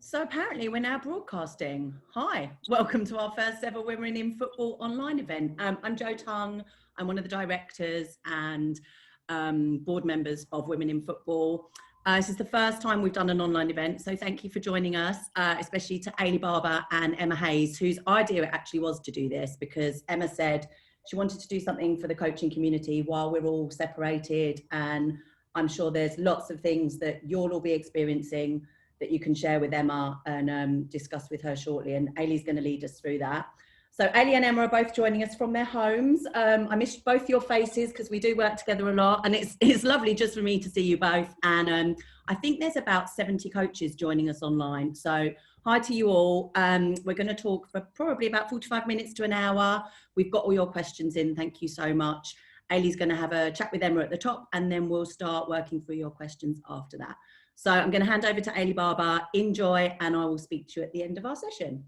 So apparently we're now broadcasting. Hi, welcome to our first ever Women in Football online event. I'm Jo Tung. I'm one of the directors and board members of Women in Football. This is the first time we've done an online event, so thank you for joining us, especially to Eilidh Barbour and Emma Hayes, whose idea it actually was to do this, because Emma said she wanted to do something for the coaching community while we're all separated, and I'm sure there's lots of things that you'll all be experiencing that you can share with Emma and discuss with her shortly, and Eilidh's going to lead us through that. So Eilidh and Emma are both joining us from their homes. I miss both your faces because we do work together a lot, and it's lovely just for me to see you both. And I think there's about 70 coaches joining us online. So hi to you all. We're going to talk for probably about 45 minutes to an hour. We've got all your questions in. Thank you so much. Eilidh's going to have a chat with Emma at the top, and then we'll start working through your questions after that. So I'm going to hand over to Eilidh Barbour. Enjoy, and I will speak to you at the end of our session.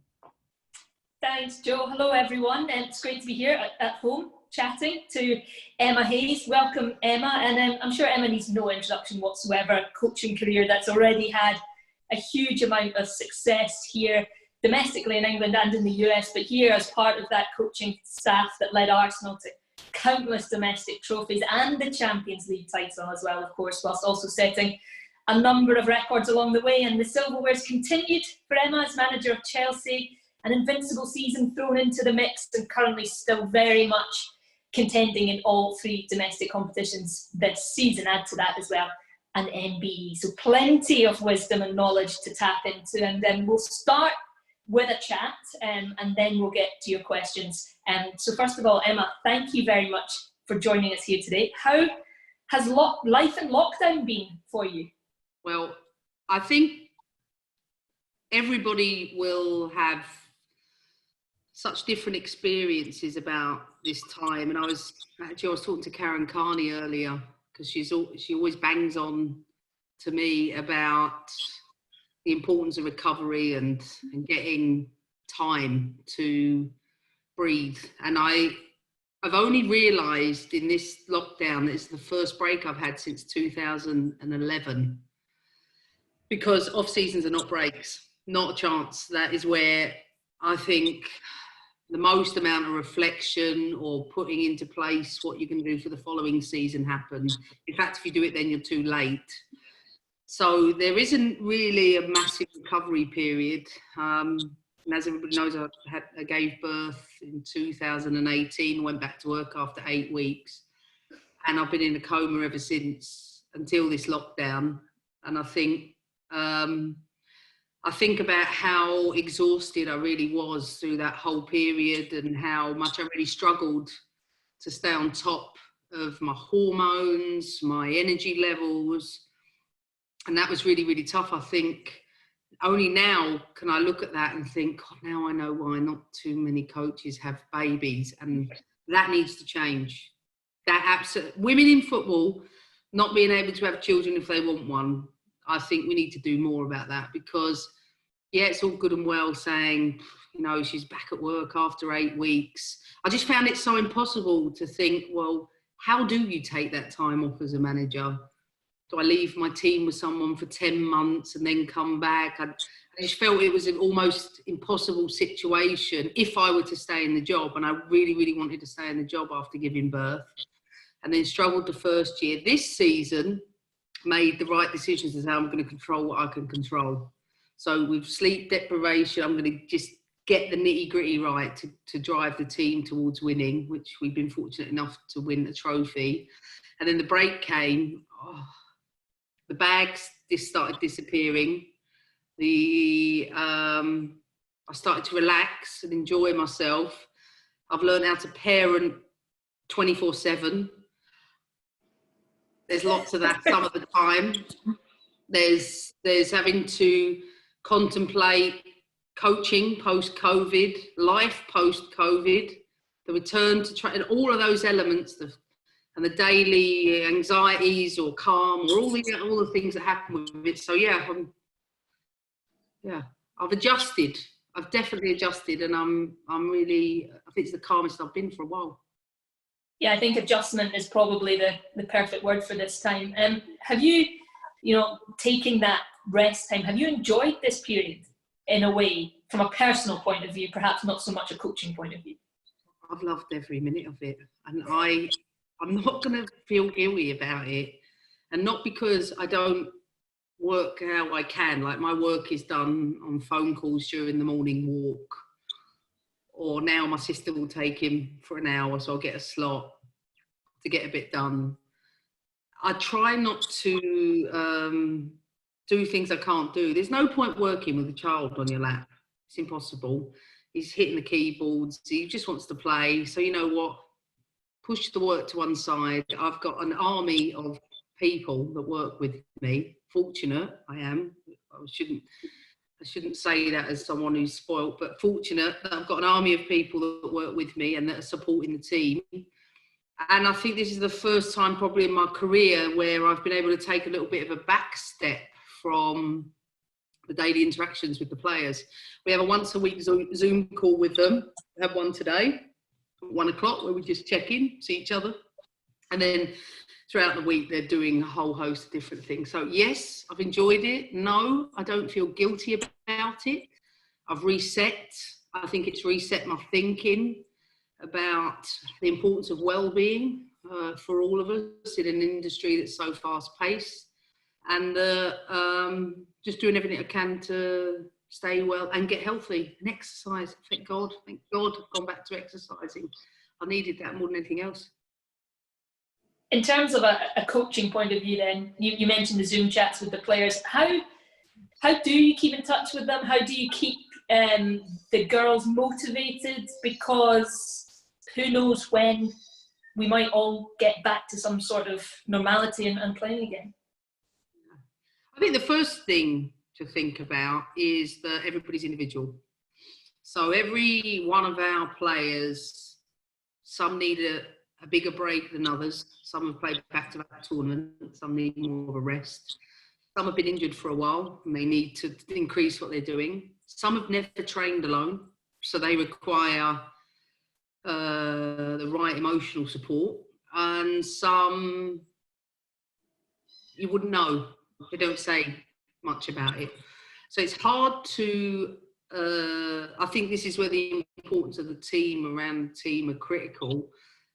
Thanks, Jo. Hello, everyone. It's great to be here at home chatting to Emma Hayes. Welcome, Emma. And I'm sure Emma needs no introduction whatsoever. A coaching career that's already had a huge amount of success here domestically in England and in the US, but here as part of that coaching staff that led Arsenal to countless domestic trophies and the Champions League title as well, of course, whilst also setting a number of records along the way. And the silverware's continued for Emma as manager of Chelsea, an invincible season thrown into the mix, and currently still very much contending in all three domestic competitions this season. Add to that as well an MBE. So plenty of wisdom and knowledge to tap into. And then we'll start with a chat and then we'll get to your questions. So first of all, Emma, thank you very much for joining us here today. How has life in lockdown been for you? Well, I think everybody will have such different experiences about this time. And I was talking to Karen Carney earlier, because she always bangs on to me about the importance of recovery and getting time to breathe. And I've only realised in this lockdown that it's the first break I've had since 2011. Because off seasons are not breaks, not a chance. That is where I think the most amount of reflection or putting into place what you can do for the following season happen. In fact, if you do it, then you're too late. So there isn't really a massive recovery period. And as everybody knows, I gave birth in 2018, went back to work after 8 weeks. And I've been in a coma ever since, until this lockdown. And I think about how exhausted I really was through that whole period, and how much I really struggled to stay on top of my hormones, my energy levels. And that was really, really tough. I think only now can I look at that and think, God, now I know why not too many coaches have babies, and that needs to change. Women in football not being able to have children if they want one, I think we need to do more about that, because yeah, it's all good and well saying, she's back at work after 8 weeks. I just found it so impossible to think, well, how do you take that time off as a manager? Do I leave my team with someone for 10 months and then come back? I just felt it was an almost impossible situation if I were to stay in the job. And I really, really wanted to stay in the job after giving birth, and then struggled the first year. This season, made the right decisions as how I'm going to control what I can control. So with sleep deprivation, I'm going to just get the nitty gritty right to drive the team towards winning, which we've been fortunate enough to win a trophy. And then the break came, the bags just started disappearing. I started to relax and enjoy myself. I've learned how to parent 24/7. There's lots of that some of the time. There's having to contemplate coaching post-COVID, life post-COVID, the return to train, all of those elements, and the daily anxieties or calm, or all the things that happen with it. So I've adjusted. I've definitely adjusted, and I think it's the calmest I've been for a while. Yeah, I think adjustment is probably the perfect word for this time. Have you, taking that rest time. Have you enjoyed this period in a way, from a personal point of view, perhaps not so much a coaching point of view? I've loved every minute of it, and I'm not going to feel guilty about it, and not because I don't work how I can. Like, my work is done on phone calls during the morning walk, or now my sister will take him for an hour, so I'll get a slot to get a bit done. I try not to do things I can't do. There's no point working with a child on your lap. It's impossible. He's hitting the keyboards. He just wants to play. So you know what? Push the work to one side. I've got an army of people that work with me. Fortunate I am. I shouldn't say that as someone who's spoilt, but fortunate that I've got an army of people that work with me and that are supporting the team. And I think this is the first time probably in my career where I've been able to take a little bit of a back step from the daily interactions with the players. We have a once a week Zoom call with them. We have one today at 1 o'clock where we just check in, see each other. And then throughout the week, they're doing a whole host of different things. So yes, I've enjoyed it. No, I don't feel guilty about it. I've reset. I think it's reset my thinking about the importance of well-being for all of us in an industry that's so fast-paced, and just doing everything I can to stay well and get healthy and exercise. Thank God I've gone back to exercising. I needed that more than anything else. In terms of a coaching point of view then, you mentioned the Zoom chats with the players. How do you keep in touch with them? How do you keep the girls motivated? Because who knows when we might all get back to some sort of normality and playing again. I think the first thing to think about is that everybody's individual. So every one of our players, some need a bigger break than others. Some have played back-to-back tournaments. Some need more of a rest. Some have been injured for a while and they need to increase what they're doing. Some have never trained alone, so they require the right emotional support, and some you wouldn't know. They don't say much about it. So it's hard to, I think this is where the importance of the team around the team are critical,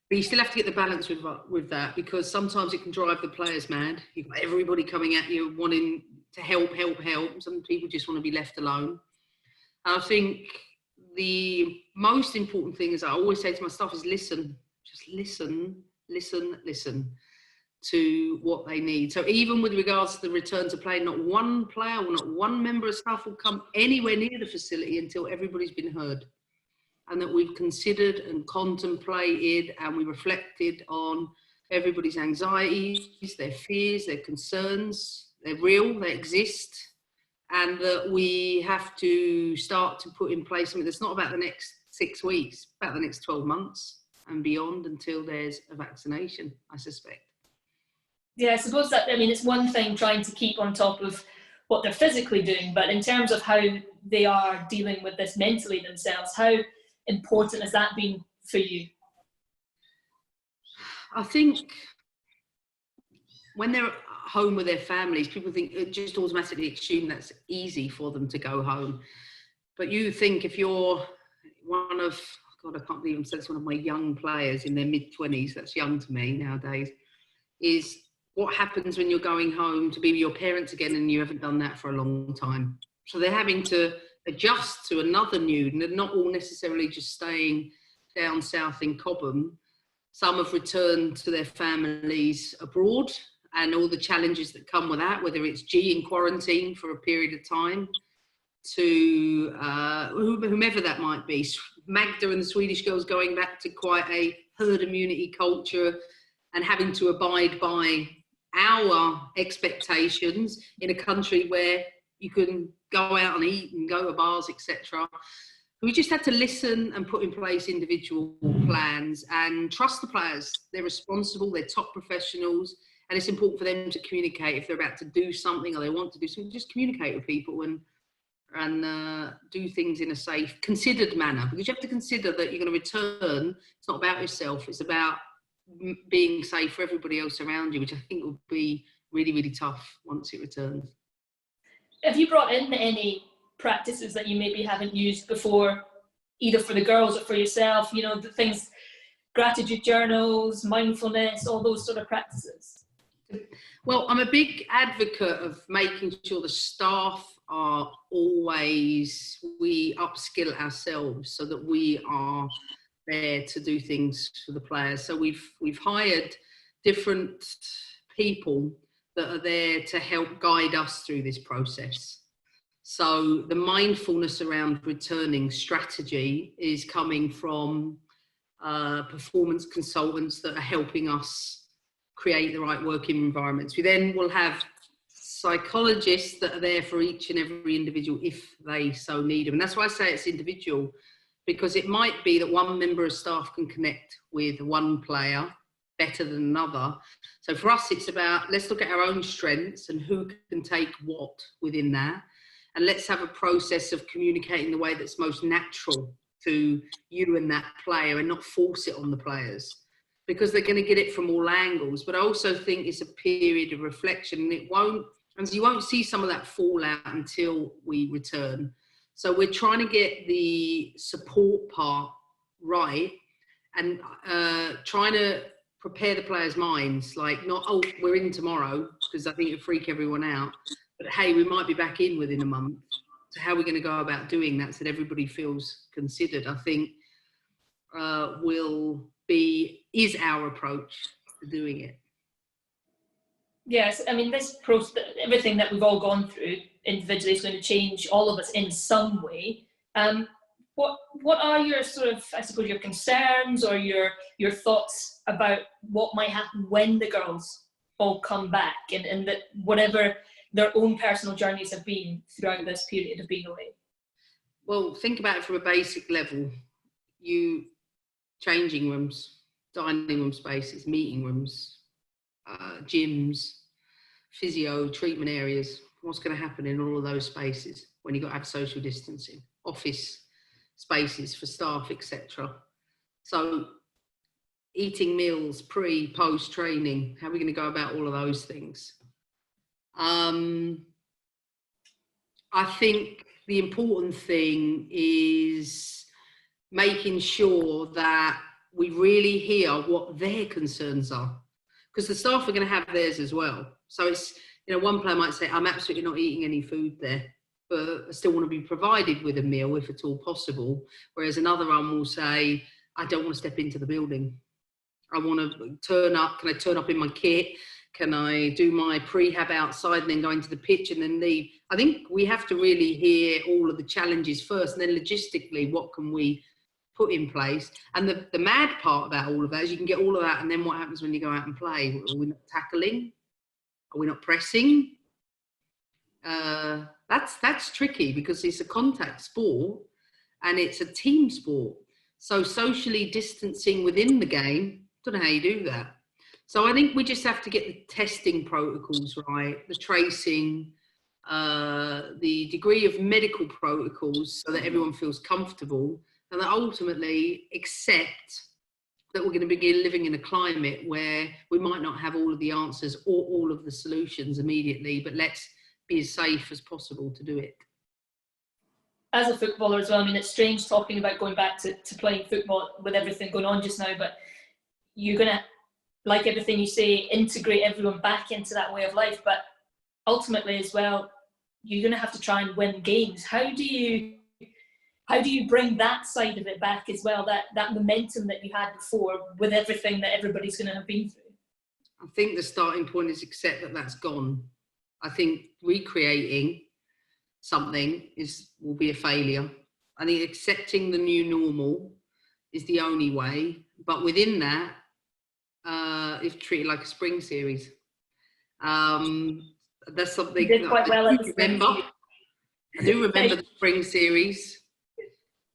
but you still have to get the balance with that, because sometimes it can drive the players mad. You've got everybody coming at you wanting to help. Some people just want to be left alone. And I think the most important thing, as I always say to my staff, is listen. Just listen to what they need. So even with regards to the return to play, not one player or not one member of staff will come anywhere near the facility until everybody's been heard, and that we've considered and contemplated and we reflected on everybody's anxieties, their fears, their concerns. They're real, they exist. And that we have to start to put in place something that's not about the next 6 weeks, about the next 12 months and beyond, until there's a vaccination, I suspect. Yeah, I suppose that, I mean, it's one thing trying to keep on top of what they're physically doing, but in terms of how they are dealing with this mentally themselves, how important has that been for you? I think when they're home with their families, people think it just automatically assume that's easy for them to go home. But you think if you're one of, God, I can't believe I'm saying it's one of my young players in their mid-20s, that's young to me nowadays, is what happens when you're going home to be with your parents again and you haven't done that for a long time. So they're having to adjust to another new, and they're not all necessarily just staying down south in Cobham. Some have returned to their families abroad, and all the challenges that come with that, whether it's in quarantine for a period of time, to whomever that might be. Magda and the Swedish girls going back to quite a herd immunity culture and having to abide by our expectations in a country where you can go out and eat and go to bars, etc. We just had to listen and put in place individual plans and trust the players. They're responsible, they're top professionals, and it's important for them to communicate if they're about to do something or they want to do something. Just communicate with people and do things in a safe, considered manner, because you have to consider that you're going to return. It's not about yourself, it's about being safe for everybody else around you, which I think will be really, really tough once it returns. have you brought in any practices that you maybe haven't used before, either for the girls or for yourself? You know, the things, gratitude journals, mindfulness, all those sort of practices. Well, I'm a big advocate of making sure the staff are always, we upskill ourselves so that we are there to do things for the players. So we've hired different people that are there to help guide us through this process. So the mindfulness around returning strategy is coming from performance consultants that are helping us create the right working environments. We then will have psychologists that are there for each and every individual if they so need them. And that's why I say it's individual, because it might be that one member of staff can connect with one player better than another. So for us, it's about, let's look at our own strengths and who can take what within that. And let's have a process of communicating the way that's most natural to you and that player, and not force it on the players, because they're going to get it from all angles. But I also think it's a period of reflection, and you won't see some of that fallout until we return. So we're trying to get the support part right, and trying to prepare the players' minds, like not, oh, we're in tomorrow, because I think it'll freak everyone out, but hey, we might be back in within a month. So how are we going to go about doing that so that everybody feels considered? I think is our approach to doing it. Yes, I mean, this process, everything that we've all gone through individually is going to change all of us in some way. What are your sort of, I suppose, your concerns or your thoughts about what might happen when the girls all come back, and that whatever their own personal journeys have been throughout this period of being away? Well, think about it from a basic level. Changing rooms, dining room spaces, meeting rooms, gyms, physio, treatment areas. What's going to happen in all of those spaces when you've got to have social distancing? Office spaces for staff, etc. So eating meals, pre, post training, how are we going to go about all of those things? I think the important thing is making sure that we really hear what their concerns are, because the staff are going to have theirs as well. So it's, you know, one player might say, I'm absolutely not eating any food there, but I still want to be provided with a meal if at all possible. Whereas another one will say, I don't want to step into the building. I want to turn up. Can I turn up in my kit? Can I do my prehab outside and then go into the pitch and then leave? I think we have to really hear all of the challenges first, and then logistically, what can we put in place? And the mad part about all of that is you can get all of that, and then what happens when you go out and play? Are we not tackling? Are we not pressing? That's tricky, because it's a contact sport and it's a team sport. So socially distancing within the game, don't know how you do that. So I think we just have to get the testing protocols right, the tracing, the degree of medical protocols, so that everyone feels comfortable, and that ultimately accept that we're going to begin living in a climate where we might not have all of the answers or all of the solutions immediately, but let's be as safe as possible to do it. As a footballer as well, I mean, it's strange talking about going back to playing football with everything going on just now, but you're going to, like everything you say, integrate everyone back into that way of life. But ultimately as well, you're going to have to try and win games. How do you bring that side of it back as well, that momentum that you had before, with everything that everybody's going to have been through? I think the starting point is accept that that's gone. I think recreating something will be a failure. I think accepting the new normal is the only way. But within that, it's treated like a spring series. That's something you did quite well I do remember the spring series.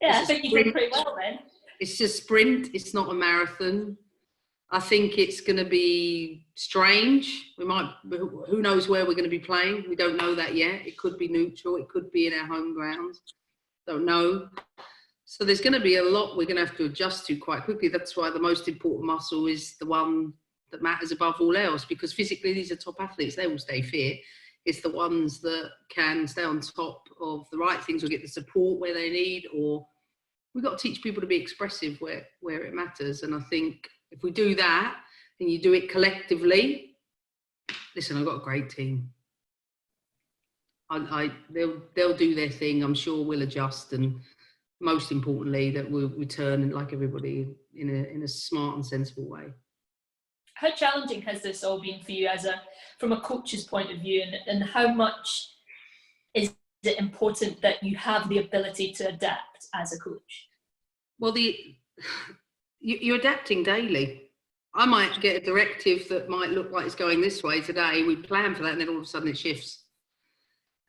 Yeah, I think you did pretty well then. It's a sprint, it's not a marathon. I think it's going to be strange. Who knows where we're going to be playing? We don't know that yet. It could be neutral, it could be in our home grounds. Don't know. So there's going to be a lot we're going to have to adjust to quite quickly. That's why the most important muscle is the one that matters above all else, because physically these are top athletes. They will stay fit. It's the ones that can stay on top of the right things or get the support where they need, or we've got to teach people to be expressive where it matters. And I think if we do that and you do it collectively, listen, I've got a great team. They'll do their thing. I'm sure we'll adjust, and most importantly, that we'll return like everybody in a smart and sensible way. How challenging has this all been for you from a coach's point of view, and how much is it important that you have the ability to adapt as a coach? Well, you're adapting daily. I might get a directive that might look like it's going this way today. We plan for that, and then all of a sudden it shifts.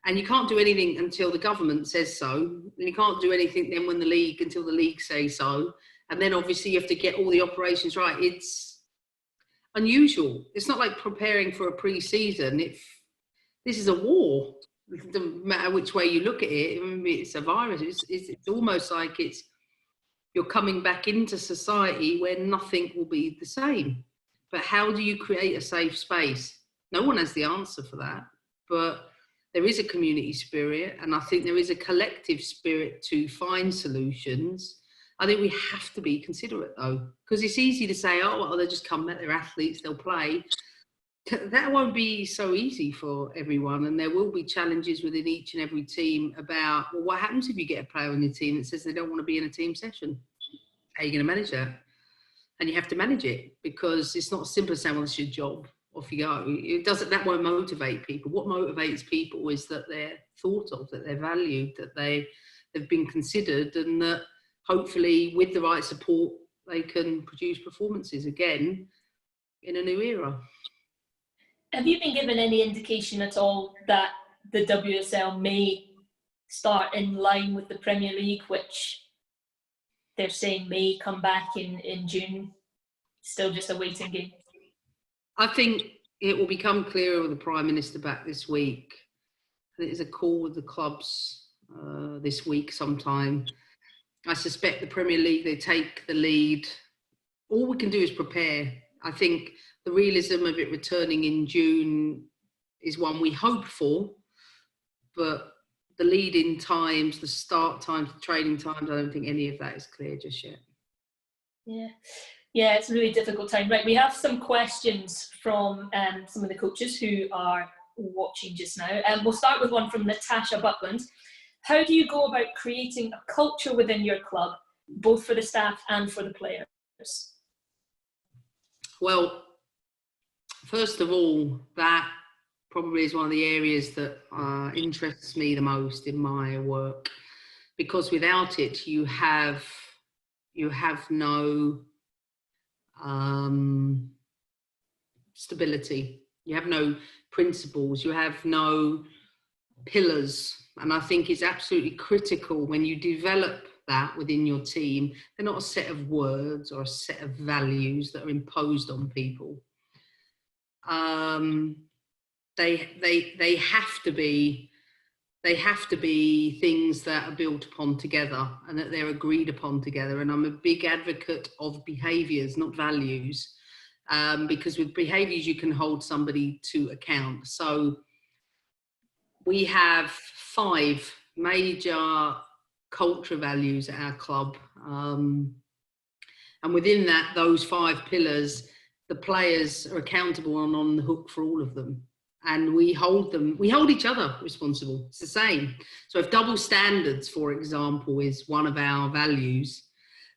And you can't do anything until the government says so. And you can't do anything then until the league say so. And then obviously you have to get all the operations right. It's unusual. It's not like preparing for a pre-season. This is a war. It doesn't matter which way you look at it. It's a virus. It's almost like you're coming back into society where nothing will be the same. But how do you create a safe space? No one has the answer for that. But there is a community spirit, and I think there is a collective spirit to find solutions. I think we have to be considerate, though, because it's easy to say, oh, well, they'll just come back, they're athletes, they'll play. That won't be so easy for everyone, and there will be challenges within each and every team about, well, what happens if you get a player on your team that says they don't want to be in a team session? How are you going to manage that? And you have to manage it, because it's not as simple as saying, well, it's your job. Off you go. That won't motivate people. What motivates people is that they're thought of, that they're valued, that they've been considered, and that hopefully with the right support they can produce performances again in a new era. Have you been given any indication at all that the WSL may start in line with the Premier League, which they're saying may come back in June? Still just a waiting game. I think it will become clearer with the Prime Minister back this week. There's a call with the clubs this week sometime. I suspect the Premier League, they take the lead. All we can do is prepare. I think the realism of it returning in June is one we hope for, but the lead-in times, the start times, the training times, I don't think any of that is clear just yet. Yeah, it's a really difficult time. Right, we have some questions from some of the coaches who are watching just now. We'll start with one from Natasha Butland. How do you go about creating a culture within your club, both for the staff and for the players? Well, first of all, that probably is one of the areas that interests me the most in my work, because without it, you have no stability. You have no principles. You have no pillars. And I think it's absolutely critical when you develop that within your team. They're not a set of words or a set of values that are imposed on people. They have to be things that are built upon together and that they're agreed upon together. And I'm a big advocate of behaviours, not values, because with behaviours you can hold somebody to account. So we have 5 major culture values at our club. And within that, those 5 pillars, the players are accountable and on the hook for all of them. And we hold each other responsible. It's the same. So if double standards, for example, is one of our values,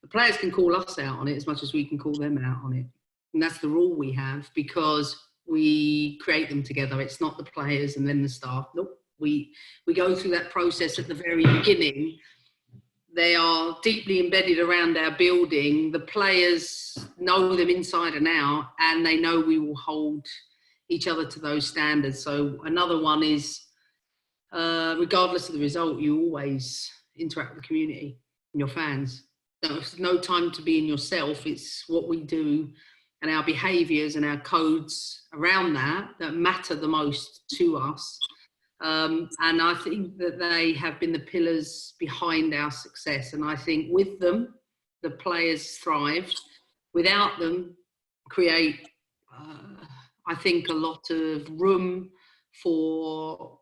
the players can call us out on it as much as we can call them out on it. And that's the rule we have, because we create them together. It's not the players and then the staff. Nope. We go through that process at the very beginning. They are deeply embedded around our building. The players know them inside and out, and they know we will hold each other to those standards. So another one is, regardless of the result, you always interact with the community and your fans. There's no time to be in yourself. It's what we do and our behaviours and our codes around that matter the most to us. And I think that they have been the pillars behind our success. And I think with them, the players thrived. Without them, create, I think, a lot of room for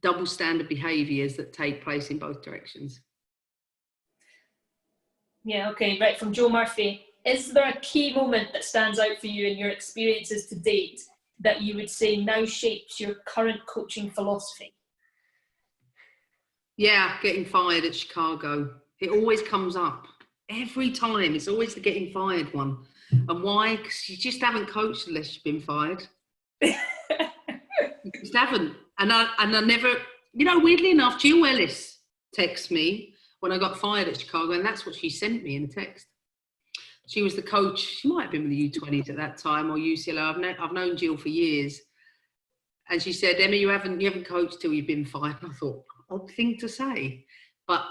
double standard behaviours that take place in both directions. Yeah, okay, right, from Joe Murphy. Is there a key moment that stands out for you in your experiences to date that you would say now shapes your current coaching philosophy? Yeah, getting fired at Chicago. It always comes up. Every time, it's always the getting fired one. And why? Because you just haven't coached unless you've been fired. You just haven't. And I never, you know, weirdly enough, Jill Ellis texted me when I got fired at Chicago, and that's what she sent me in a text. She was the coach. She might have been with the U20s at that time, or UCLA. I've known Jill for years. And she said, Emma, you haven't coached till you've been fired. And I thought, odd thing to say. But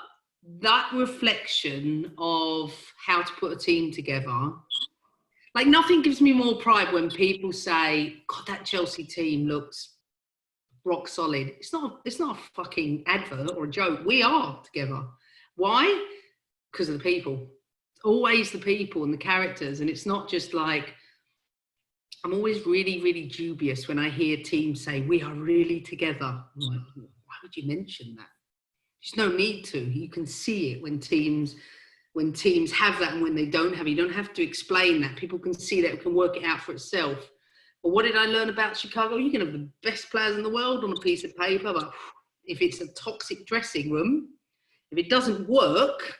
that reflection of how to put a team together, like nothing gives me more pride when people say, God, that Chelsea team looks rock solid. It's not a fucking advert or a joke. We are together. Why? Because of the people. Always the people and the characters. And it's not just like, I'm always really, really dubious when I hear teams say, we are really together. I'm like, why would you mention that? There's no need to. You can see it when teams have that and when they don't have it. You don't have to explain that. People can see that, it can work it out for itself. But what did I learn about Chicago? You can have the best players in the world on a piece of paper, but if it's a toxic dressing room, if it doesn't work,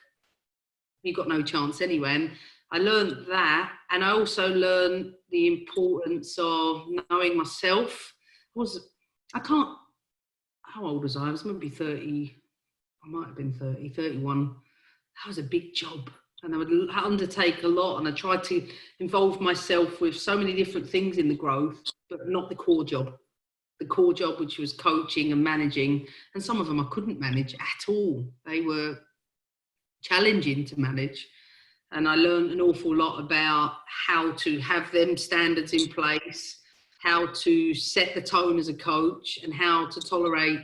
you've got no chance anyway. And I learned that, and I also learned the importance of knowing myself. How old was I? I was maybe 30. I might have been 30, 31. That was a big job. And I would undertake a lot, and I tried to involve myself with so many different things in the growth, but not the core job. The core job, which was coaching and managing, and some of them I couldn't manage at all. They were challenging to manage. And I learned an awful lot about how to have them standards in place, how to set the tone as a coach, and how to tolerate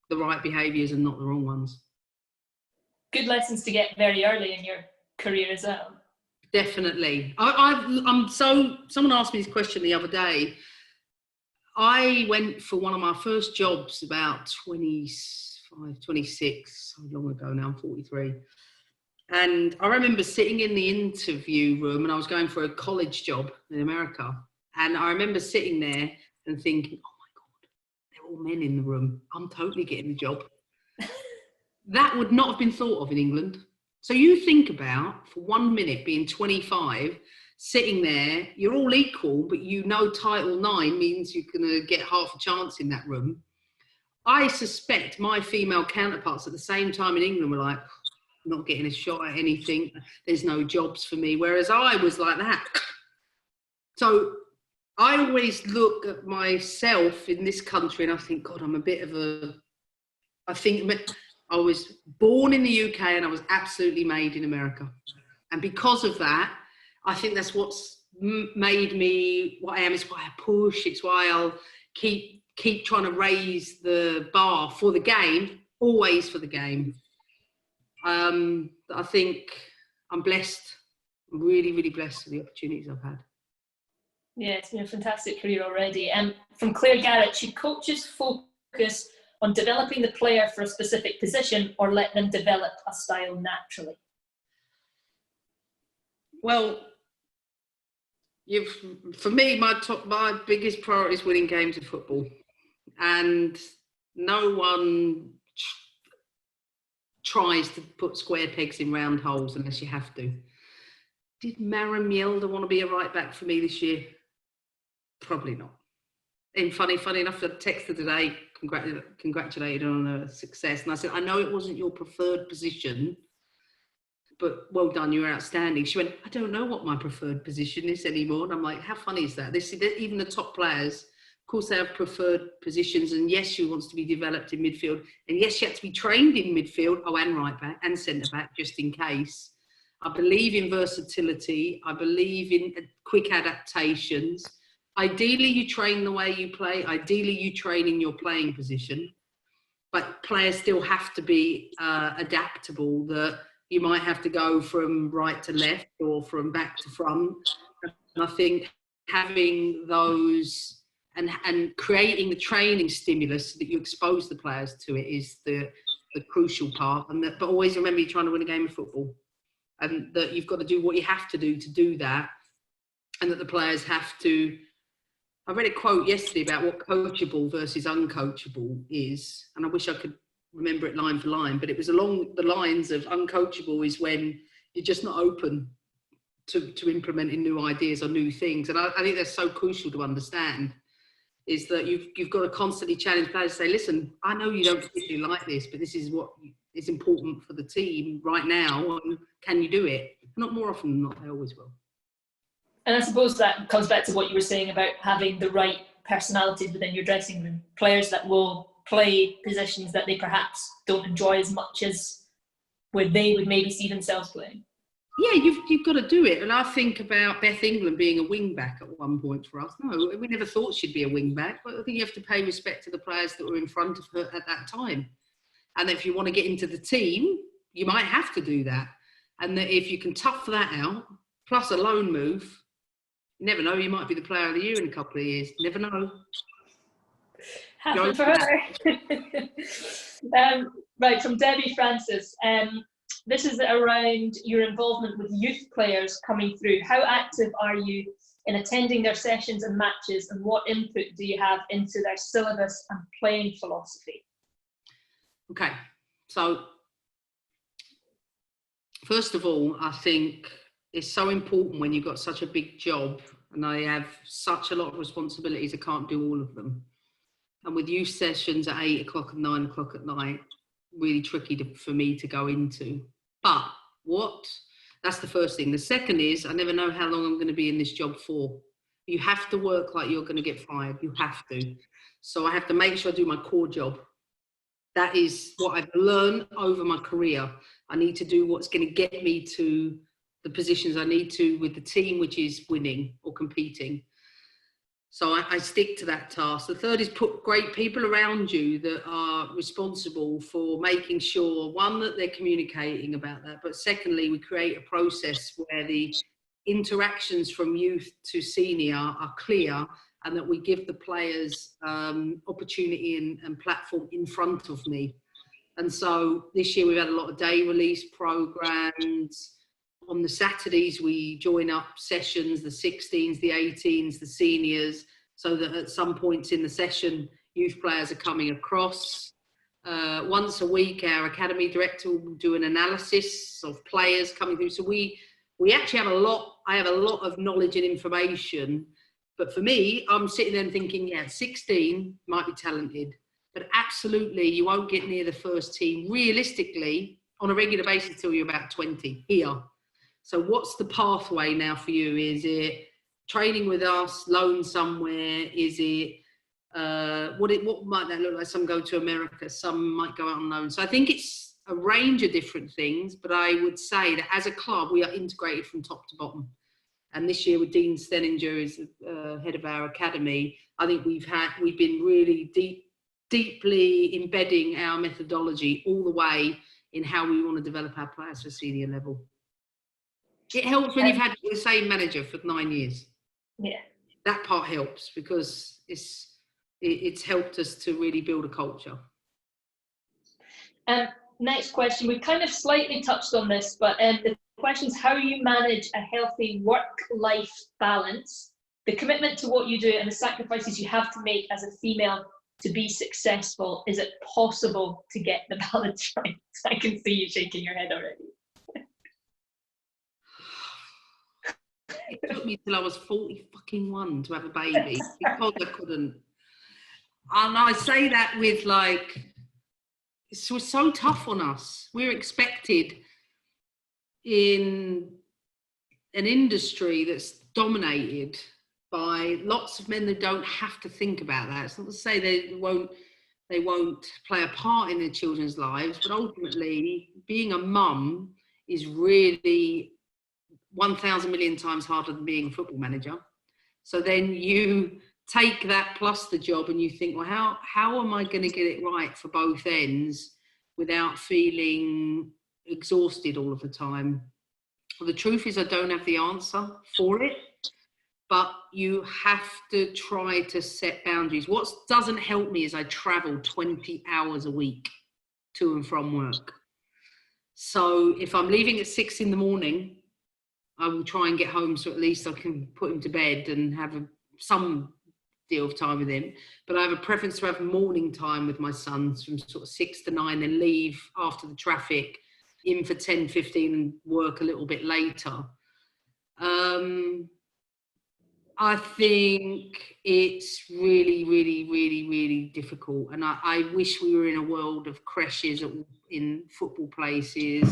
the right behaviours and not the wrong ones. Good lessons to get very early in your career as well. Definitely. Someone asked me this question the other day. I went for one of my first jobs about 25, 26, so long ago now, I'm 43. And I remember sitting in the interview room, and I was going for a college job in America. And I remember sitting there and thinking, oh my God, they're all men in the room. I'm totally getting the job. That would not have been thought of in England. So you think about, for 1 minute, being 25, sitting there, you're all equal, but you know Title IX means you're going to get half a chance in that room. I suspect my female counterparts at the same time in England were like, not getting a shot at anything, there's no jobs for me, whereas I was like that. So I always look at myself in this country and I think, God, I was born in the UK and I was absolutely made in America. And because of that, I think that's what's made me what I am. It's why I push, it's why I'll keep trying to raise the bar for the game, always for the game. I think I'm blessed. I'm really, really blessed for the opportunities I've had. Yeah, it's been a fantastic career already. And from Claire Garrett, should coaches focus on developing the player for a specific position or let them develop a style naturally? Well, for me, my biggest priority is winning games of football. And no one tries to put square pegs in round holes unless you have to. Did Maren Mjelde want to be a right back for me this year? Probably not. And funny enough, I texted today, congratulated on her success. And I said, I know it wasn't your preferred position, but well done, you were outstanding. She went, I don't know what my preferred position is anymore. And I'm like, how funny is that? Even the top players, of course, they have preferred positions. And yes, she wants to be developed in midfield. And yes, she had to be trained in midfield, and right back and centre back, just in case. I believe in versatility. I believe in quick adaptations. Ideally, you train the way you play. Ideally, you train in your playing position. But players still have to be adaptable, that you might have to go from right to left or from back to front. And I think having those and creating the training stimulus so that you expose the players to it is the crucial part. But always remember, you're trying to win a game of football, and that you've got to do what you have to do that, and that the players have to. I read a quote yesterday about what coachable versus uncoachable is, and I wish I could remember it line for line, but it was along the lines of uncoachable is when you're just not open to implementing new ideas or new things. And I think that's so crucial to understand, is that you've got to constantly challenge players to say, listen, I know you don't particularly like this, but this is what is important for the team right now, and can you do it? Not more often than not, they always will. And I suppose that comes back to what you were saying about having the right personalities within your dressing room. Players that will play positions that they perhaps don't enjoy as much as where they would maybe see themselves playing. Yeah, you've got to do it. And I think about Beth England being a wing-back at one point for us. No, we never thought she'd be a wing-back, but I think you have to pay respect to the players that were in front of her at that time. And if you want to get into the team, you might have to do that. And that if you can tough that out, plus a loan move, you never know, you might be the player of the year in a couple of years. You never know. Happy for her. Right, from Debbie Francis. This is around your involvement with youth players coming through. How active are you in attending their sessions and matches, and what input do you have into their syllabus and playing philosophy? Okay, so first of all, I think it's so important when you've got such a big job, and I have such a lot of responsibilities, I can't do all of them. And with youth sessions at 8 o'clock and 9 o'clock at night, really tricky for me to go into. But that's the first thing. The second is, I never know how long I'm going to be in this job for. You have to work like you're going to get fired. You have to. So I have to make sure I do my core job. That is what I've learned over my career. I need to do what's going to get me to the positions I need to with the team, which is winning or competing. So I stick to that task. The third is put great people around you that are responsible for making sure, one, that they're communicating about that, but secondly, we create a process where the interactions from youth to senior are clear, and that we give the players opportunity and platform in front of me. And so this year we've had a lot of day release programs. On the Saturdays, we join up sessions, the 16s, the 18s, the seniors, so that at some points in the session, youth players are coming across. Once a week, our academy director will do an analysis of players coming through. So we actually have I have a lot of knowledge and information. But for me, I'm sitting there and thinking, yeah, 16 might be talented, but absolutely you won't get near the first team realistically on a regular basis till you're about 20 here. So what's the pathway now for you? Is it training with us, loan somewhere? Is it, what might that look like? Some go to America, some might go out on loan. So I think it's a range of different things, but I would say that as a club, we are integrated from top to bottom. And this year with Dean Stenninger as head of our academy, I think we've been really deeply embedding our methodology all the way in how we want to develop our players for senior level. It helps when you've had the same manager for 9 years. Yeah, that part helps because it's helped us to really build a culture. Next question, we kind of slightly touched on this, but the question is how you manage a healthy work-life balance, the commitment to what you do and the sacrifices you have to make as a female to be successful. Is it possible to get the balance right? I can see you shaking your head already. It took me till I was 41 to have a baby because I couldn't. And I say that with it was so tough on us. We're expected in an industry that's dominated by lots of men that don't have to think about that. It's not to say they won't play a part in their children's lives, but ultimately being a mum is really 1,000 million times harder than being a football manager. So then you take that plus the job and you think, well, how am I going to get it right for both ends without feeling exhausted all of the time? Well, the truth is I don't have the answer for it. but you have to try to set boundaries. What doesn't help me is I travel 20 hours a week to and from work. So if I'm leaving at 6 in the morning, I will try and get home so at least I can put him to bed and have some deal of time with him. But I have a preference to have morning time with my sons from sort of 6 to 9, then leave after the traffic, in for 10, 15 and work a little bit later. I think it's really, really, really, really difficult. And I wish we were in a world of creches in football places.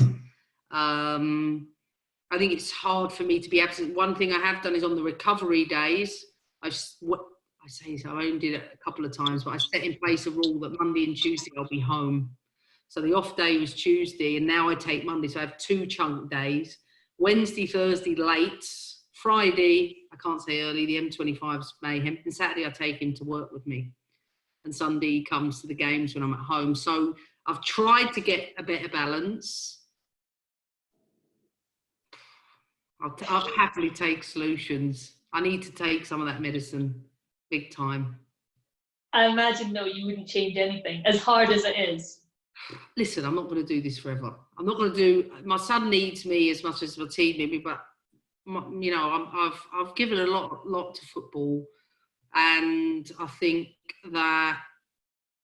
I think it's hard for me to be absent. One thing I have done is on the recovery days, I only did it a couple of times, but I set in place a rule that Monday and Tuesday I'll be home. So the off day was Tuesday, and now I take Monday. So I have 2 chunk days. Wednesday, Thursday, late. Friday, I can't say early, the M25's mayhem. And Saturday, I take him to work with me. And Sunday, he comes to the games when I'm at home. So I've tried to get a better balance. I'll happily take solutions. I need to take some of that medicine, big time. I imagine, no, you wouldn't change anything, as hard as it is. Listen, I'm not going to do this forever. I'm not going to do, my son needs me as much as my team need me, but you know, I've given a lot to football, and I think that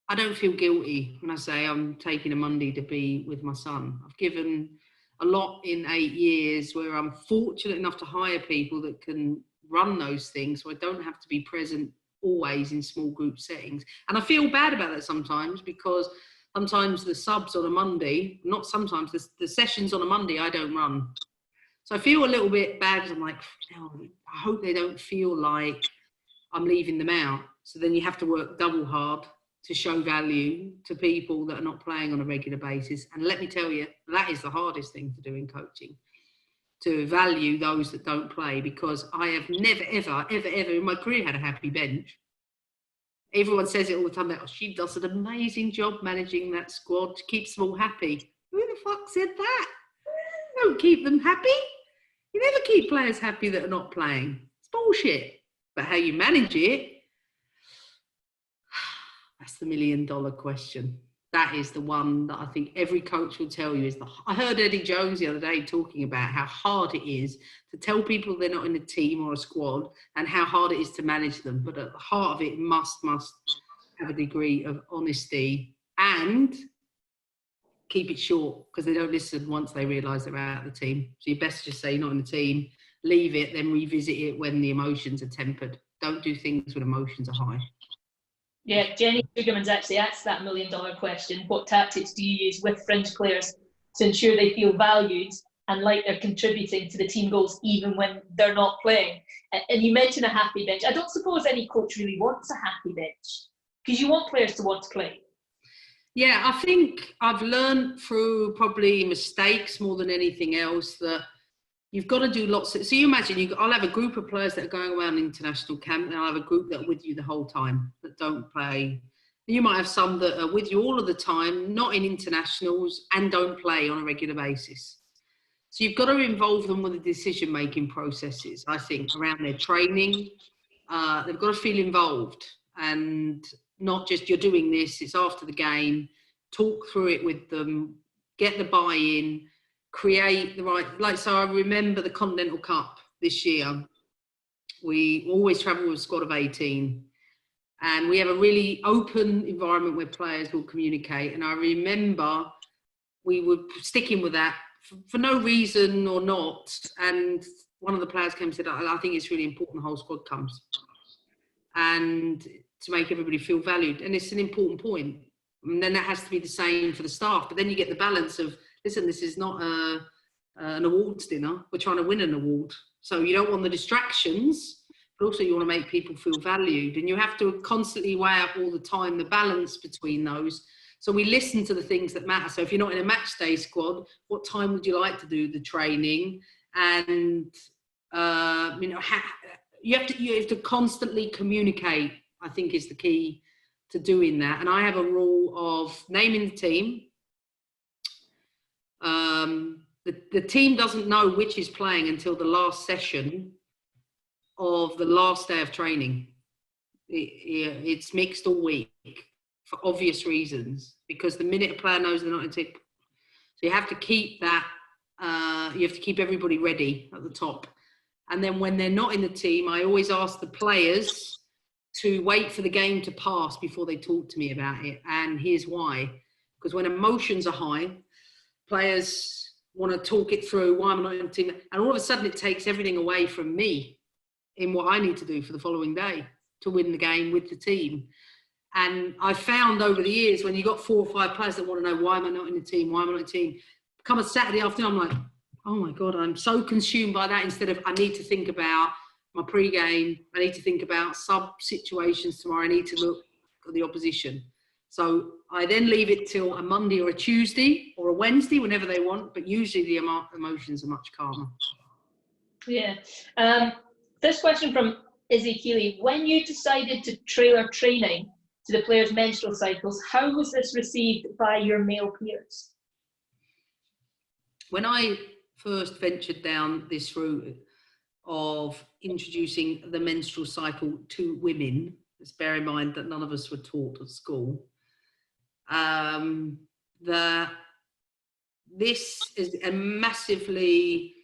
I don't feel guilty when I say I'm taking a Monday to be with my son. I've given a lot in 8 years, where I'm fortunate enough to hire people that can run those things, so I don't have to be present always in small group settings. And I feel bad about that sometimes, because sometimes the subs on a Monday, not sometimes, the sessions on a Monday I don't run. So I feel a little bit bad, because I'm like, oh, I hope they don't feel like I'm leaving them out. So then you have to work double hard to show value to people that are not playing on a regular basis. And let me tell you, that is the hardest thing to do in coaching, to value those that don't play, because I have never, ever, ever, ever in my career had a happy bench. Everyone says it all the time, that, oh, she does an amazing job managing that squad, keeps them all happy. Who the fuck said that? Don't keep them happy. You never keep players happy that are not playing. It's bullshit. But how you manage it, that's the $1 million question. That is the one that I think every coach will tell you is I heard Eddie Jones the other day talking about how hard it is to tell people they're not in a team or a squad, and how hard it is to manage them. But at the heart of it must have a degree of honesty, and keep it short, because they don't listen once they realise they're out of the team. So you best just say you're not in the team, leave it, then revisit it when the emotions are tempered. Don't do things when emotions are high. Yeah, Jenny Sugarman's actually asked that $1 million question. What tactics do you use with fringe players to ensure they feel valued and like they're contributing to the team goals even when they're not playing? And you mentioned a happy bench. I don't suppose any coach really wants a happy bench, because you want players to want to play. Yeah, I think I've learned through probably mistakes more than anything else that you've got to do lots of, so you imagine, I'll have a group of players that are going around international camp, and I'll have a group that are with you the whole time, that don't play. You might have some that are with you all of the time, not in internationals, and don't play on a regular basis. So you've got to involve them with the decision-making processes, I think, around their training. They've got to feel involved, and not just you're doing this, it's after the game. Talk through it with them, get the buy-in, create the right, so I remember the Continental Cup this year. We always travel with a squad of 18, and we have a really open environment where players will communicate. And I remember we were sticking with that for no reason or not. And one of the players came and said, I think it's really important the whole squad comes, and to make everybody feel valued. And it's an important point. And then that has to be the same for the staff. But then you get the balance of, listen, this is not an awards dinner. We're trying to win an award. So you don't want the distractions, but also you want to make people feel valued. And you have to constantly weigh up all the time the balance between those. So we listen to the things that matter. So if you're not in a match day squad, what time would you like to do the training? And, you have to constantly communicate, I think, is the key to doing that. And I have a rule of naming the team. The team doesn't know which is playing until the last session of the last day of training. It's mixed all week for obvious reasons, because the minute a player knows they're not in team, so you have to keep that, you have to keep everybody ready at the top. And then when they're not in the team, I always ask the players to wait for the game to pass before they talk to me about it. And here's why. Because when emotions are high, players want to talk it through, why am I not in the team? And all of a sudden it takes everything away from me in what I need to do for the following day to win the game with the team. And I found over the years, when you got 4 or 5 players that want to know, why am I not in the team? Why am I not in the team? Come a Saturday afternoon, I'm like, oh my God, I'm so consumed by that, instead of I need to think about my pre-game, I need to think about sub-situations tomorrow, I need to look at the opposition. So I then leave it till a Monday or a Tuesday or a Wednesday, whenever they want, but usually the emotions are much calmer. Yeah. This question from Izzy Keeley: when you decided to tailor training to the players' menstrual cycles, how was this received by your male peers? When I first ventured down this route of introducing the menstrual cycle to women, let's bear in mind that none of us were taught at school, this is a massively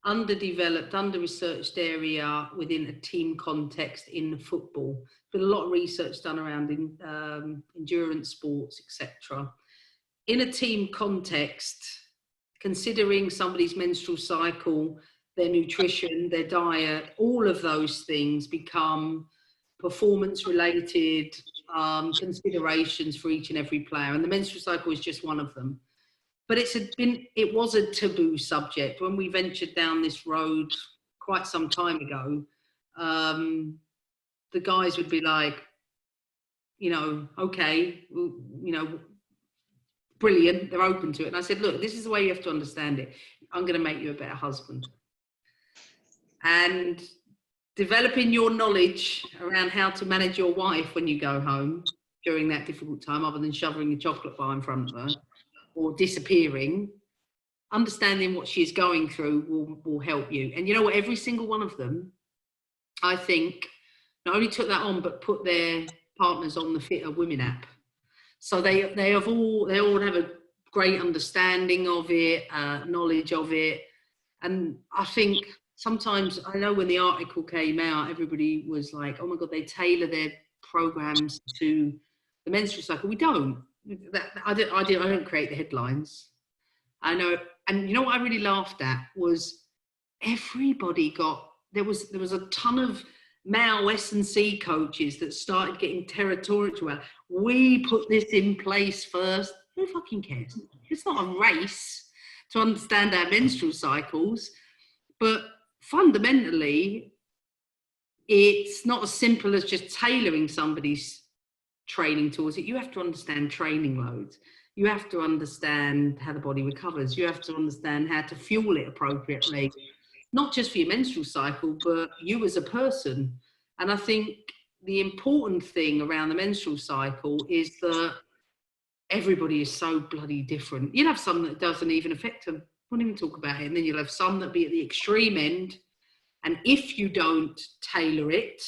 underdeveloped, under-researched area within a team context in football. There's been a lot of research done around endurance sports, etc. In a team context, considering somebody's menstrual cycle, their nutrition, their diet, all of those things become performance-related considerations for each and every player. And the menstrual cycle is just one of them. But it was a taboo subject. When we ventured down this road quite some time ago, the guys would be like, okay, brilliant, they're open to it. And I said, look, this is the way you have to understand it. I'm going to make you a better husband. And developing your knowledge around how to manage your wife when you go home during that difficult time, other than shoving a chocolate bar in front of her or disappearing, understanding what she's going through will help you. And you know what? Every single one of them, I think, not only took that on, but put their partners on the Fitter Women app. So they all have a great understanding of it, knowledge of it. And I think sometimes, I know when the article came out, everybody was like, oh my God, they tailor their programs to the menstrual cycle. We don't. I don't create the headlines. I know. And you know what I really laughed at was everybody there was a ton of male S&C coaches that started getting territorial. We put this in place first. Who fucking cares? It's not a race to understand our menstrual cycles, but fundamentally, it's not as simple as just tailoring somebody's training towards it. You have to understand training loads. You have to understand how the body recovers. You have to understand how to fuel it appropriately, not just for your menstrual cycle, but you as a person. And I think the important thing around the menstrual cycle is that everybody is so bloody different. You'll have some that doesn't even affect them. Won't even talk about it. And then you'll have some that be at the extreme end. And if you don't tailor it,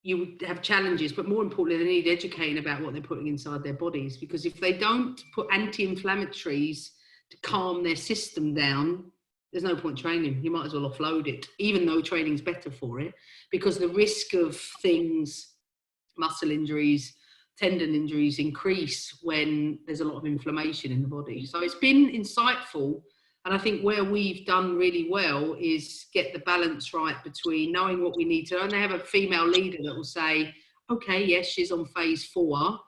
you would have challenges, but more importantly, they need educating about what they're putting inside their bodies. Because if they don't put anti-inflammatories to calm their system down, there's no point training. You might as well offload it, even though training's better for it, because the risk of things, muscle injuries, tendon injuries, increase when there's a lot of inflammation in the body. So it's been insightful. And I think where we've done really well is get the balance right between knowing what we need to. And they have a female leader that will say, okay, yes, she's on phase 4,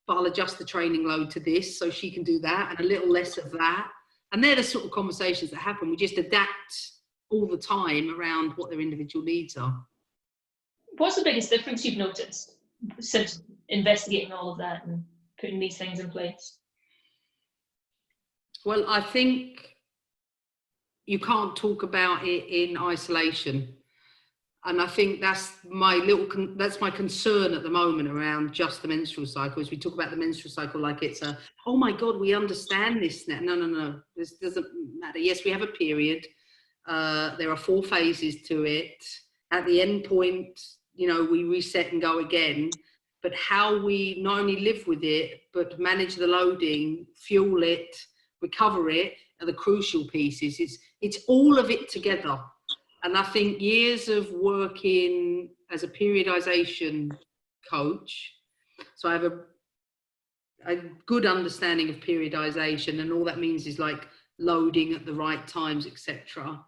but I'll adjust the training load to this so she can do that and a little less of that. And they're the sort of conversations that happen. We just adapt all the time around what their individual needs are. What's the biggest difference you've noticed since investigating all of that and putting these things in place? Well, I think you can't talk about it in isolation. And I think that's my concern at the moment around just the menstrual cycle, is we talk about the menstrual cycle like it's oh my God, we understand this now. No. This doesn't matter. Yes, we have a period. There are 4 phases to it. At the end point, you know, we reset and go again. But how we not only live with it, but manage the loading, fuel it, recover it, are the crucial pieces. It's all of it together. And I think years of working as a periodization coach, so I have a good understanding of periodization, and all that means is like loading at the right times, etc.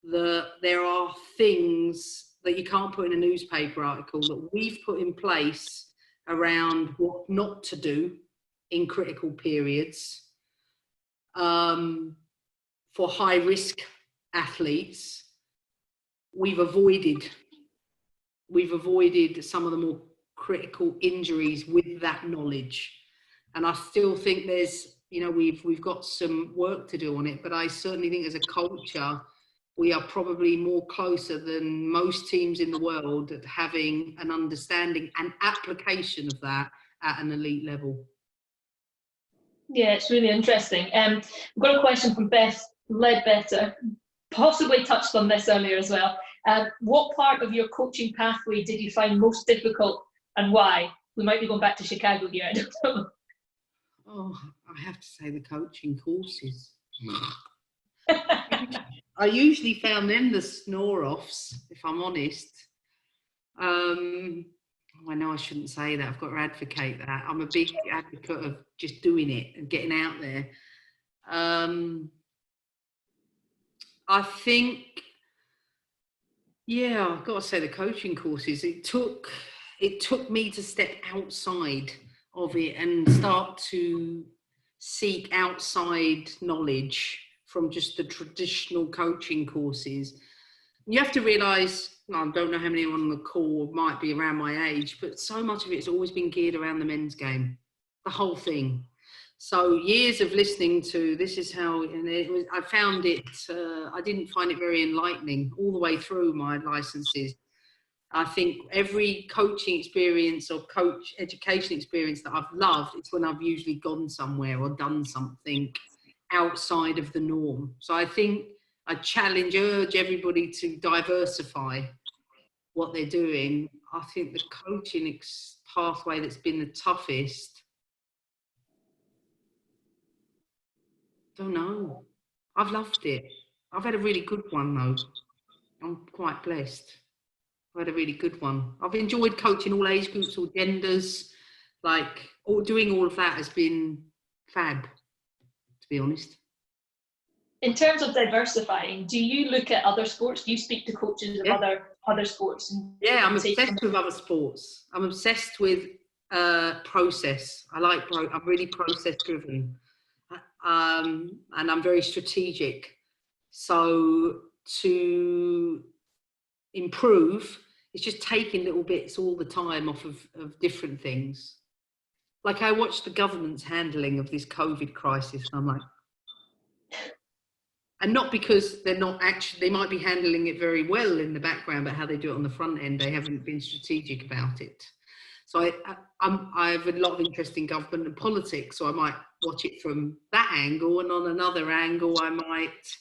There are things that you can't put in a newspaper article that we've put in place around what not to do in critical periods for high risk athletes. We've avoided some of the more critical injuries with that knowledge. And I still think there's, you know, we've got some work to do on it, but I certainly think as a culture, we are probably more closer than most teams in the world at having an understanding and application of that at an elite level. Yeah, it's really interesting. We've got a question from Beth Ledbetter, possibly touched on this earlier as well. What part of your coaching pathway did you find most difficult and why? We might be going back to Chicago here, I don't know. Oh, I have to say the coaching courses. I usually found them the snore-offs, if I'm honest. I know I shouldn't say that. I've got to advocate that. I'm a big advocate of just doing it and getting out there. I think, yeah, I've got to say the coaching courses, it took me to step outside of it and start to seek outside knowledge from just the traditional coaching courses. You have to realise, I don't know how many on the call might be around my age, but so much of it has always been geared around the men's game, the whole thing. So years of listening to this is how, and I found it, I didn't find it very enlightening all the way through my licenses. I think every coaching experience or coach education experience that I've loved, it's when I've usually gone somewhere or done something outside of the norm. So I think I urge everybody to diversify what they're doing. I think the coaching pathway that's been the toughest, don't know. I've loved it. I've had a really good one though. I'm quite blessed. I've had a really good one. I've enjoyed coaching all age groups, all genders, doing all of that has been fab, to be honest. In terms of diversifying, do you look at other sports? Do you speak to coaches of other sports? Yeah, I'm obsessed with other sports. I'm obsessed with process. I'm really process driven, and I'm very strategic. So to improve, it's just taking little bits all the time off of different things. Like I watched the government's handling of this COVID crisis, and I'm like, and not because they're not actually, they might be handling it very well in the background, but how they do it on the front end, they haven't been strategic about it. So I have a lot of interest in government and politics, so I might watch it from that angle, and on another angle, I might,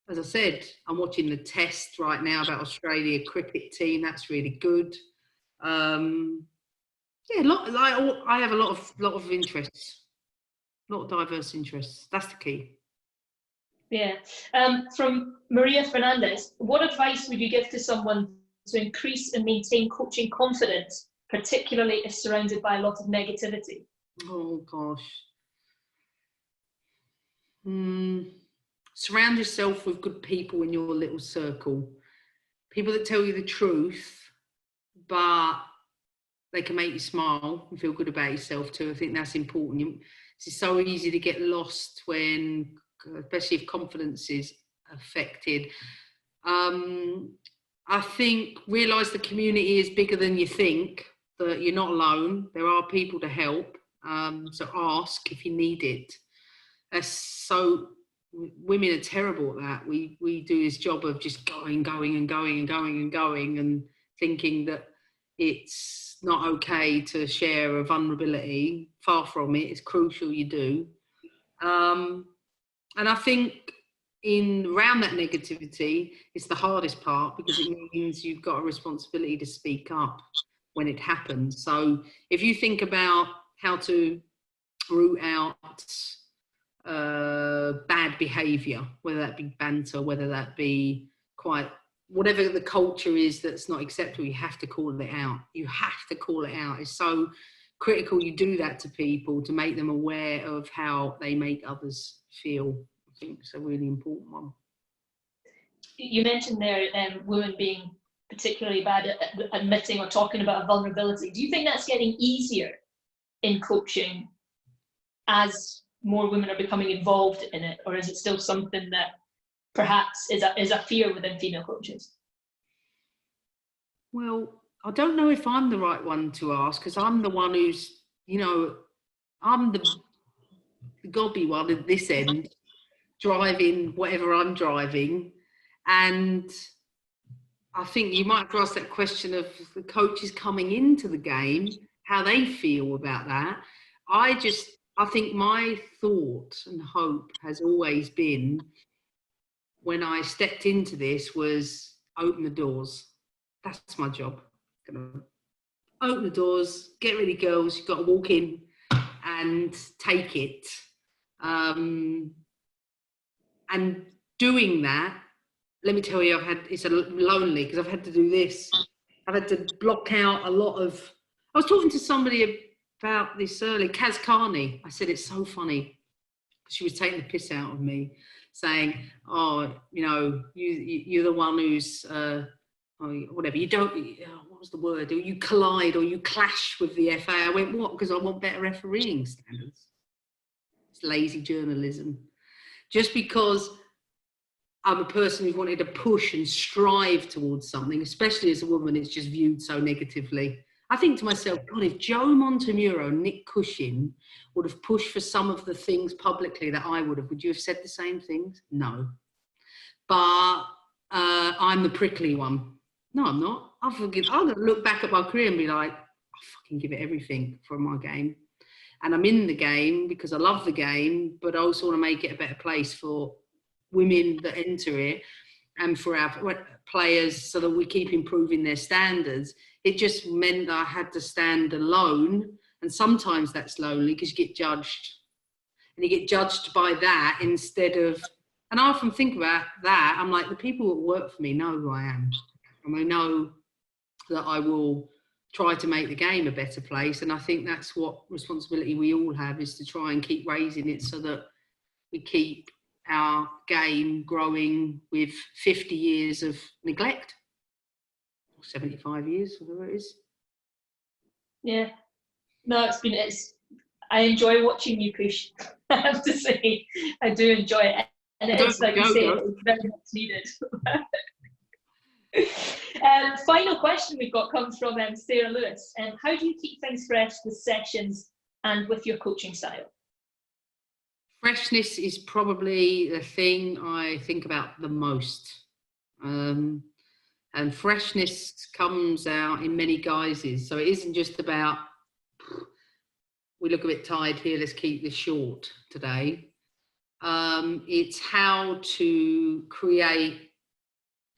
as I said, I'm watching the test right now about Australia cricket team. That's really good. Yeah, I have a lot of interests, a lot of diverse interests. That's the key. Yeah. From Maria Fernandez, what advice would you give to someone to increase and maintain coaching confidence, particularly if surrounded by a lot of negativity? Oh gosh. Surround yourself with good people in your little circle. People that tell you the truth, but they can make you smile and feel good about yourself too. I think that's important. It's so easy to get lost when, especially if confidence is affected. I think realise the community is bigger than you think, that you're not alone. There are people to help. So ask if you need it. Women are terrible at that. We do this job of just going and thinking that it's not okay to share a vulnerability. Far from it. It's crucial you do. And I think around that negativity, it's the hardest part, because it means you've got a responsibility to speak up when it happens. So if you think about how to root out bad behaviour, whether that be banter, whether that be whatever the culture is that's not acceptable, you have to call it out. You have to call it out. It's so critical you do that to people, to make them aware of how they make others feel. I think it's a really important one. You mentioned there women being particularly bad at admitting or talking about a vulnerability. Do you think that's getting easier in coaching as more women are becoming involved in it, or is it still something that perhaps is a fear within female coaches? Well, I don't know if I'm the right one to ask, because I'm the one who's, I'm the gobby one at this end, driving whatever I'm driving. And I think you might have to ask that question of the coaches coming into the game, how they feel about that. I think my thought and hope has always been, when I stepped into this, was open the doors. That's my job. Open the doors, get rid of girls. You've got to walk in and take it. And doing that, let me tell you, it's lonely, because I've had to do this. I've had to block out a lot of. I was talking to somebody about this earlier, Kaz Carney. I said, it's so funny. She was taking the piss out of me, saying, "Oh, you're the one who's whatever. You don't. What was the word? You collide or you clash with the FA." I went, "What? Because I want better refereeing standards." It's lazy journalism. Just because I'm a person who wanted to push and strive towards something, especially as a woman, it's just viewed so negatively. I think to myself, God, if Joe Montemuro and Nick Cushing would have pushed for some of the things publicly that I would you have said the same things? No. But I'm the prickly one. No, I'm not. I'm going to look back at my career and be like, I fucking give it everything for my game. And I'm in the game because I love the game, but I also want to make it a better place for women that enter it and for our players, so that we keep improving their standards. It just meant that I had to stand alone, and sometimes that's lonely because you get judged, and you get judged by that instead of. And I often think about that. I'm like, the people that work for me know who I am, and they know that I will try to make the game a better place. And I think that's what responsibility we all have, is to try and keep raising it so that we keep our game growing with 50 years of neglect, 75 years, whatever it is. Yeah, no, I enjoy watching you push. I have to say, I do enjoy it, and it's like you say, it's very much needed. Final question we've got comes from Sarah Lewis. How do you keep things fresh with sessions and with your coaching style? Freshness is probably the thing I think about the most. And freshness comes out in many guises. So it isn't just about, we look a bit tired here, let's keep this short today. It's how to create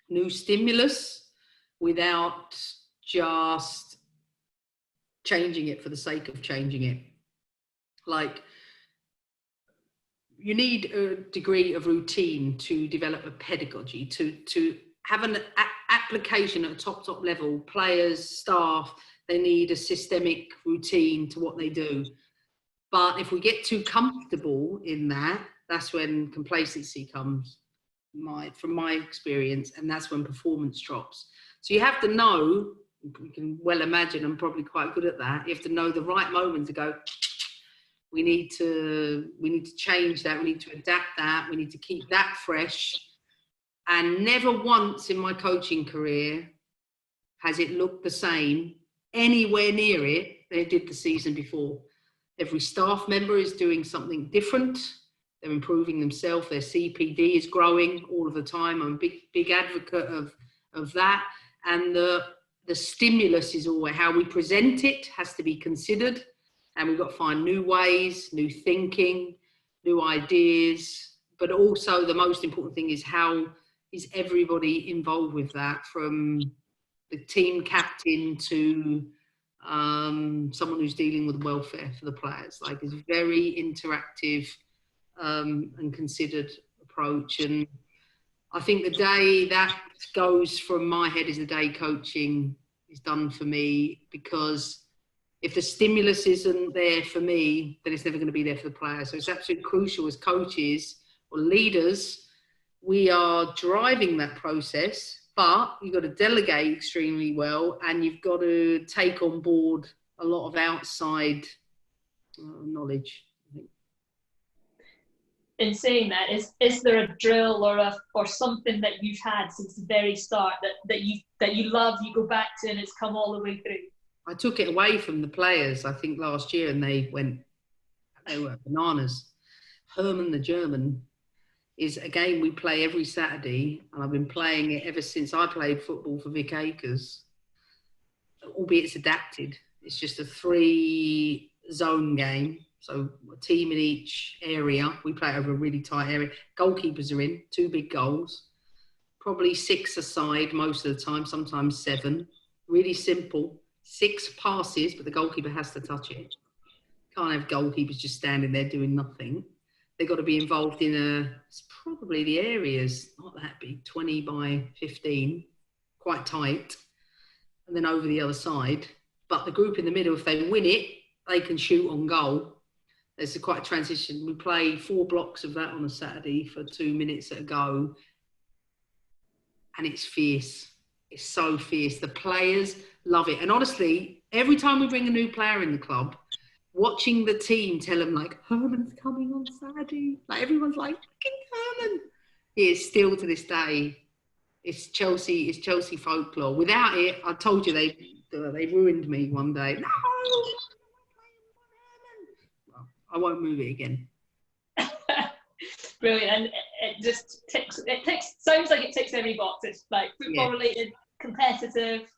new stimulus without just changing it for the sake of changing it. Like, you need a degree of routine to develop a pedagogy, to have an application at a top level. Players, staff, they need a systemic routine to what they do. But if we get too comfortable in that, that's when complacency comes, from my experience, and that's when performance drops. So you have to know, you can well imagine, I'm probably quite good at that, you have to know the right moment to go, we need to change that, we need to adapt that, we need to keep that fresh. And never once in my coaching career has it looked the same anywhere near it than it did the season before. Every staff member is doing something different. They're improving themselves. Their CPD is growing all of the time. I'm a big advocate of that. And the stimulus is always how we present it has to be considered. And we've got to find new ways, new thinking, new ideas, but also the most important thing is how is everybody involved with that, from the team captain to someone who's dealing with welfare for the players. Like, it's a very interactive and considered approach. And I think the day that goes from my head is the day coaching is done for me, because if the stimulus isn't there for me, then it's never going to be there for the players. So it's absolutely crucial as coaches or leaders, we are driving that process, but you've got to delegate extremely well, and you've got to take on board a lot of outside knowledge. In saying that, is there a drill or something that you've had since the very start that you love, you go back to, and it's come all the way through? I took it away from the players, I think, last year, and they were bananas. Herman the German is a game we play every Saturday, and I've been playing it ever since I played football for Vic Akers, albeit it's adapted. It's just a 3-zone game, so a team in each area. We play over a really tight area. Goalkeepers are in, 2 big goals, probably 6 aside most of the time, sometimes 7. Really simple. 6 passes, but the goalkeeper has to touch it. Can't have goalkeepers just standing there doing nothing. They've got to be involved in it's probably the areas, not that big, 20 by 15, quite tight, and then over the other side. But the group in the middle, if they win it, they can shoot on goal. There's quite a transition. We play 4 blocks of that on a Saturday for 2 minutes at a go, and it's fierce. It's so fierce. The players love it. And honestly, every time we bring a new player in the club, watching the team tell them, like, Herman's coming on Saturday. Like, everyone's like, fucking Herman. It's still to this day, it's Chelsea folklore. Without it, I told you they ruined me one day. No, well, I won't move it again. Brilliant. And it just sounds like it ticks every box. It's like football related, competitive.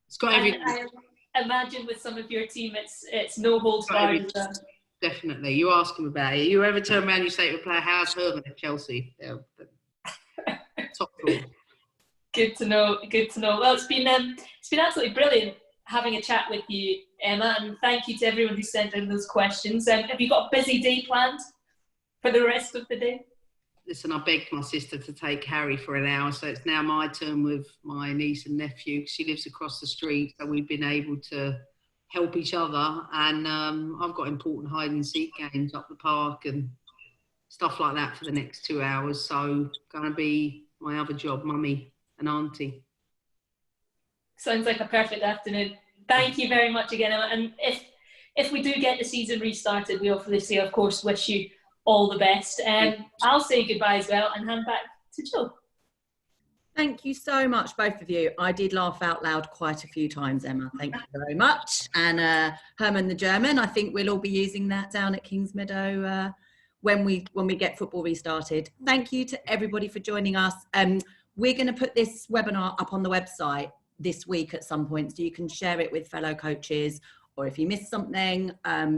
It's got everything. I imagine with some of your team, it's no holds barred. Definitely. You ask them about it. You ever turn around and you say to a player, how's Herman at Chelsea? Top floor. Good to know. Well, it's been absolutely brilliant having a chat with you, Emma, and thank you to everyone who sent in those questions. Have you got a busy day planned for the rest of the day? Listen, I begged my sister to take Harry for an hour, so it's now my turn with my niece and nephew. She lives across the street, so we've been able to help each other. And I've got important hide and seek games up the park and stuff like that for the next 2 hours. So going to be my other job, mummy and auntie. Sounds like a perfect afternoon. Thank you very much again, Emma. And if we do get the season restarted, we obviously, of course, wish you all the best. I'll say goodbye as well and hand back to Jill. Thank you so much, both of you. I did laugh out loud quite a few times, Emma. Thank you very much. And Herman the German, I think we'll all be using that down at Kingsmeadow when we get football restarted. Thank you to everybody for joining us. We're going to put this webinar up on the website this week at some point, so you can share it with fellow coaches, or if you missed something,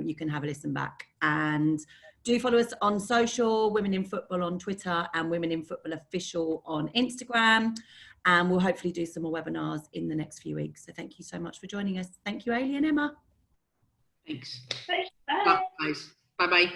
you can have a listen back. And do follow us on social, Women in Football on Twitter and Women in Football Official on Instagram. And we'll hopefully do some more webinars in the next few weeks. So thank you so much for joining us. Thank you, Eilidh and Emma. Thanks. Bye. Bye. Bye-bye.